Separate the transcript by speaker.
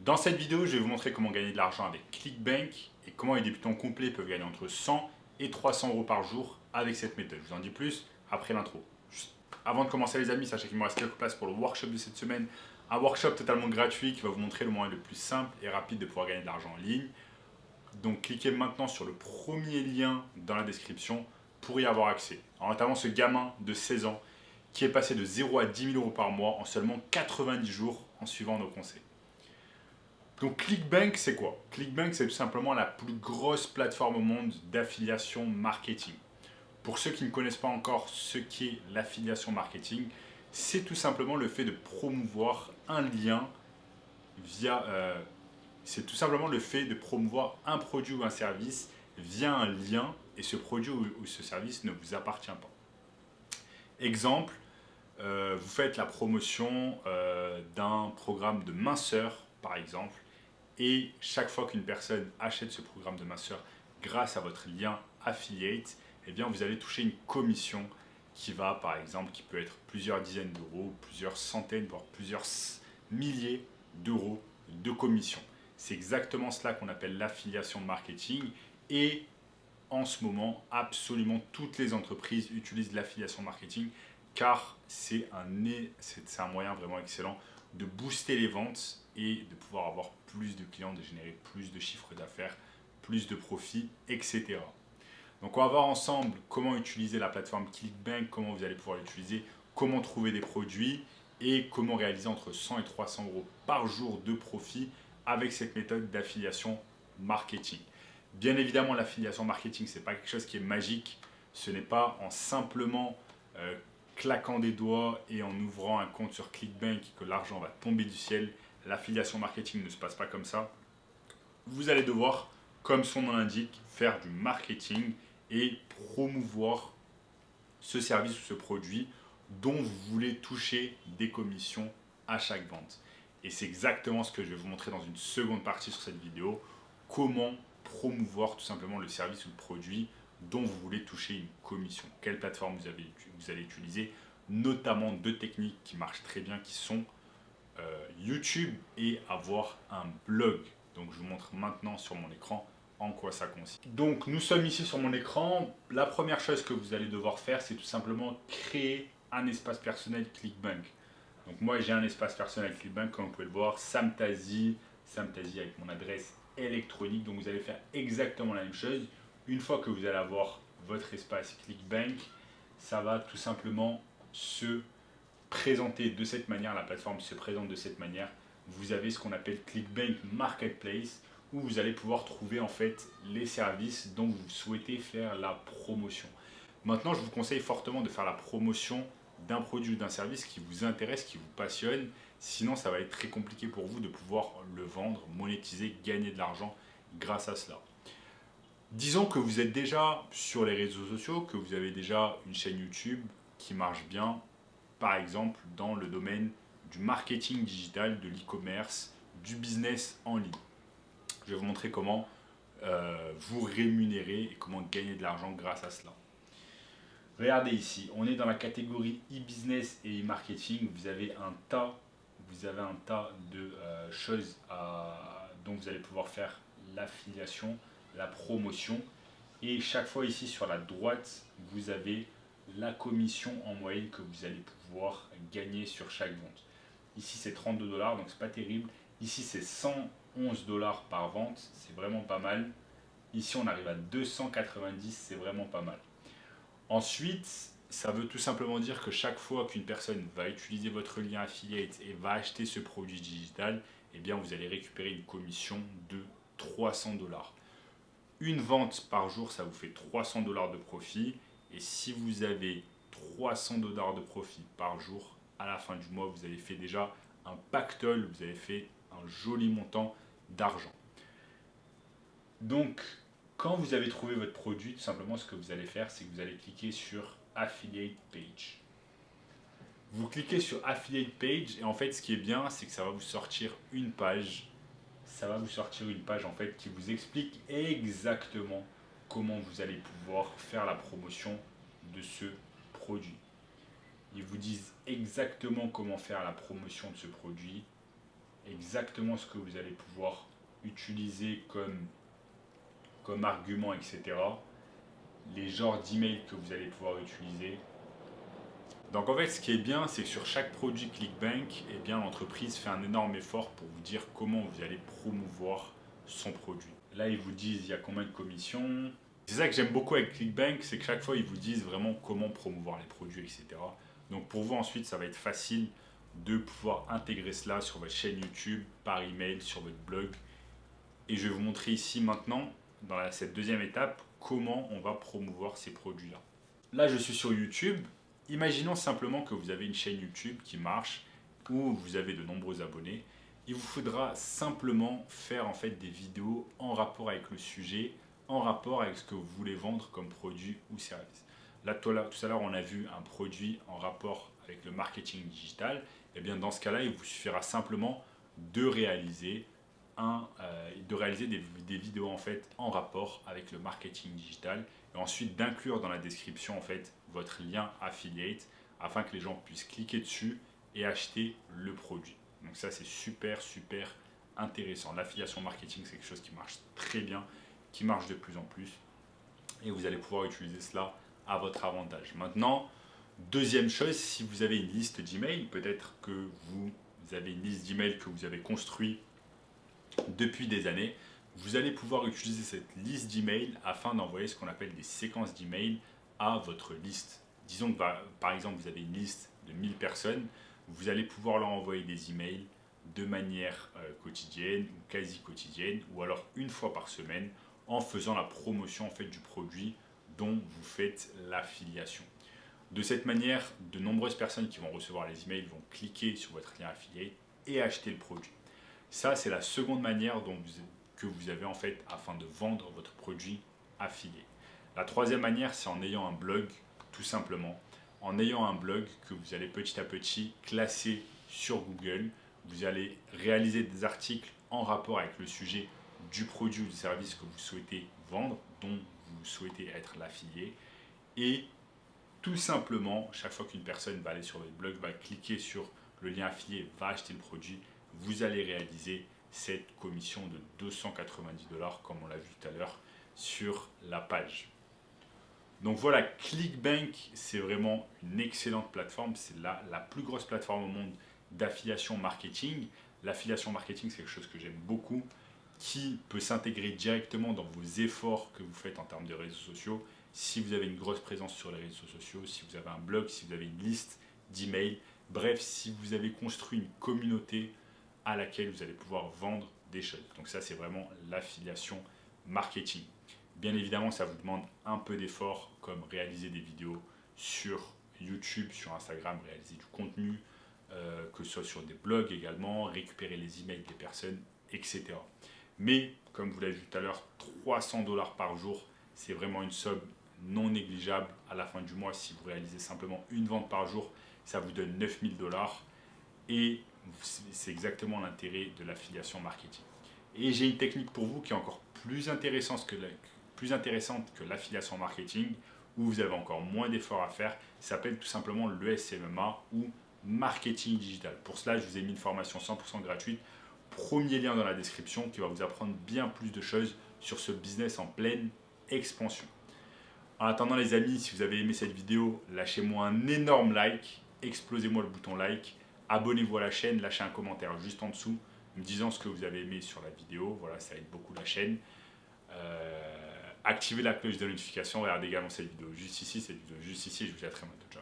Speaker 1: Dans cette vidéo, je vais vous montrer comment gagner de l'argent avec ClickBank et comment les débutants complets peuvent gagner entre 100 et 300 euros par jour avec cette méthode. Je vous en dis plus après l'intro. Avant de commencer les amis, sachez qu'il me reste quelques places pour le workshop de cette semaine. Un workshop totalement gratuit qui va vous montrer le moyen le plus simple et rapide de pouvoir gagner de l'argent en ligne. Donc cliquez maintenant sur le premier lien dans la description pour y avoir accès. En notamment ce gamin de 16 ans qui est passé de 0 à 10 000 euros par mois en seulement 90 jours en suivant nos conseils. Donc ClickBank, c'est quoi? ClickBank, c'est tout simplement la plus grosse plateforme au monde d'affiliation marketing. Pour ceux qui ne connaissent pas encore ce qu'est l'affiliation marketing, c'est tout simplement le fait de promouvoir un lien via... c'est tout simplement le fait de promouvoir un produit ou un service via un lien et ce produit ou ce service ne vous appartient pas. Exemple, vous faites la promotion d'un programme de minceur, par exemple, et chaque fois qu'une personne achète ce programme de minceur grâce à votre lien affiliate, eh bien vous allez toucher une commission qui va, par exemple, qui peut être plusieurs dizaines d'euros, plusieurs centaines, voire plusieurs milliers d'euros de commission. C'est exactement cela qu'on appelle l'affiliation marketing et en ce moment, absolument toutes les entreprises utilisent l'affiliation marketing car c'est un moyen vraiment excellent de booster les ventes et de pouvoir avoir plus de clients, de générer plus de chiffres d'affaires, plus de profits, etc. Donc on va voir ensemble comment utiliser la plateforme ClickBank, comment vous allez pouvoir l'utiliser, comment trouver des produits et comment réaliser entre 100 et 300 euros par jour de profit avec cette méthode d'affiliation marketing. Bien évidemment, l'affiliation marketing, ce n'est pas quelque chose qui est magique. Ce n'est pas en simplement claquant des doigts et en ouvrant un compte sur ClickBank que l'argent va tomber du ciel. L'affiliation marketing ne se passe pas comme ça. Vous allez devoir, comme son nom l'indique, faire du marketing et promouvoir ce service ou ce produit dont vous voulez toucher des commissions à chaque vente. Et c'est exactement ce que je vais vous montrer dans une seconde partie sur cette vidéo. Comment promouvoir tout simplement le service ou le produit dont vous voulez toucher une commission. Quelle plateforme vous allez utiliser, notamment deux techniques qui marchent très bien qui sont YouTube et avoir un blog. Donc je vous montre maintenant sur mon écran en quoi ça consiste. Donc nous sommes ici sur mon écran. La première chose que vous allez devoir faire, c'est tout simplement créer un espace personnel ClickBank. Donc moi j'ai un espace personnel ClickBank, comme vous pouvez le voir, Samtazi avec mon adresse électronique. Donc vous allez faire exactement la même chose. Une fois que vous allez avoir votre espace ClickBank, ça va tout simplement se présenter de cette manière, la plateforme se présente de cette manière. Vous avez ce qu'on appelle ClickBank Marketplace où vous allez pouvoir trouver en fait les services dont vous souhaitez faire la promotion. Maintenant, je vous conseille fortement de faire la promotion d'un produit ou d'un service qui vous intéresse, qui vous passionne. Sinon, ça va être très compliqué pour vous de pouvoir le vendre, monétiser, gagner de l'argent grâce à cela. Disons que vous êtes déjà sur les réseaux sociaux, que vous avez déjà une chaîne YouTube qui marche bien, par exemple dans le domaine du marketing digital, de l'e-commerce, du business en ligne. Je vais vous montrer comment vous rémunérer et comment gagner de l'argent grâce à cela. Regardez ici, on est dans la catégorie e-business et e-marketing. Vous avez un tas de choses dont vous allez pouvoir faire l'affiliation, la promotion. Et chaque fois ici sur la droite, vous avez la commission en moyenne que vous allez pouvoir gagner sur chaque vente. Ici c'est 32 $, donc c'est pas terrible. Ici c'est 111 $ par vente, c'est vraiment pas mal. Ici on arrive à 290, c'est vraiment pas mal. Ensuite, ça veut tout simplement dire que chaque fois qu'une personne va utiliser votre lien affiliate et va acheter ce produit digital, eh bien vous allez récupérer une commission de 300 $. Une vente par jour, ça vous fait 300 $ de profit. Et si vous avez 300 $ de profit par jour, à la fin du mois, vous avez fait déjà un pactole, vous avez fait un joli montant d'argent. Donc, quand vous avez trouvé votre produit, tout simplement, ce que vous allez faire, c'est que vous allez cliquer sur Affiliate Page. Vous cliquez sur Affiliate Page et en fait, ce qui est bien, c'est que ça va vous sortir une page. Ça va vous sortir une page en fait qui vous explique exactement comment vous allez pouvoir faire la promotion de ce produit. Ils vous disent exactement comment faire la promotion de ce produit. exactement ce que vous allez pouvoir utiliser comme argument, etc. Les genres d'emails que vous allez pouvoir utiliser. Donc en fait, ce qui est bien, c'est que sur chaque produit ClickBank, eh bien, l'entreprise fait un énorme effort pour vous dire comment vous allez promouvoir son produit. Là, ils vous disent il y a combien de commissions. C'est ça que j'aime beaucoup avec ClickBank, c'est que chaque fois, ils vous disent vraiment comment promouvoir les produits, etc. Donc pour vous, ensuite, ça va être facile de pouvoir intégrer cela sur votre chaîne YouTube, par email, sur votre blog. Et je vais vous montrer ici maintenant, dans cette deuxième étape, comment on va promouvoir ces produits-là. Là, je suis sur YouTube. Imaginons simplement que vous avez une chaîne YouTube qui marche, où vous avez de nombreux abonnés. Il vous faudra simplement faire en fait des vidéos en rapport avec le sujet, en rapport avec ce que vous voulez vendre comme produit ou service. Là, tout à l'heure, on a vu un produit en rapport avec le marketing digital. Et bien dans ce cas-là, il vous suffira simplement de réaliser des vidéos en fait en rapport avec le marketing digital et ensuite d'inclure dans la description en fait votre lien affiliate afin que les gens puissent cliquer dessus et acheter le produit. Donc ça c'est super intéressant. L'affiliation marketing c'est quelque chose qui marche très bien, qui marche de plus en plus et vous allez pouvoir utiliser cela à votre avantage. Maintenant, deuxième chose, si vous avez une liste d'emails, peut-être que vous avez une liste d'emails que vous avez construite depuis des années, vous allez pouvoir utiliser cette liste d'emails afin d'envoyer ce qu'on appelle des séquences d'emails à votre liste. Disons que par exemple vous avez une liste de 1000 personnes, vous allez pouvoir leur envoyer des emails de manière quotidienne ou quasi quotidienne ou alors une fois par semaine en faisant la promotion en fait du produit dont vous faites l'affiliation. De cette manière, de nombreuses personnes qui vont recevoir les emails vont cliquer sur votre lien affilié et acheter le produit. Ça, c'est la seconde manière que vous avez en fait afin de vendre votre produit affilié. La troisième manière, c'est en ayant un blog, tout simplement. En ayant un blog que vous allez petit à petit classer sur Google. Vous allez réaliser des articles en rapport avec le sujet du produit ou du service que vous souhaitez vendre, dont vous souhaitez être l'affilié. Et tout simplement, chaque fois qu'une personne va aller sur votre blog, va cliquer sur le lien affilié, va acheter le produit, vous allez réaliser cette commission de 290 $, comme on l'a vu tout à l'heure, sur la page. Donc voilà, ClickBank, c'est vraiment une excellente plateforme. C'est la plus grosse plateforme au monde d'affiliation marketing. L'affiliation marketing, c'est quelque chose que j'aime beaucoup, qui peut s'intégrer directement dans vos efforts que vous faites en termes de réseaux sociaux. Si vous avez une grosse présence sur les réseaux sociaux, si vous avez un blog, si vous avez une liste d'emails, bref, si vous avez construit une communauté à laquelle vous allez pouvoir vendre des choses. Donc ça, c'est vraiment l'affiliation marketing. Bien évidemment, ça vous demande un peu d'effort, comme réaliser des vidéos sur YouTube, sur Instagram, réaliser du contenu, que ce soit sur des blogs également, récupérer les emails des personnes, etc. Mais, comme vous l'avez vu tout à l'heure, 300 $ par jour, c'est vraiment une somme non négligeable. À la fin du mois, si vous réalisez simplement une vente par jour, ça vous donne 9000 $. Et c'est exactement l'intérêt de l'affiliation marketing. Et j'ai une technique pour vous qui est encore plus intéressante que l'affiliation marketing, où vous avez encore moins d'efforts à faire. Ça s'appelle tout simplement l'ESMMA ou marketing digital. Pour cela, je vous ai mis une formation 100% gratuite. Premier lien dans la description qui va vous apprendre bien plus de choses sur ce business en pleine expansion. En attendant les amis, si vous avez aimé cette vidéo, lâchez-moi un énorme like, explosez-moi le bouton like, abonnez-vous à la chaîne, lâchez un commentaire juste en dessous me disant ce que vous avez aimé sur la vidéo, voilà, ça aide beaucoup la chaîne. Activez la cloche de notification, regardez également cette vidéo juste ici, et je vous dis à très bientôt, ciao.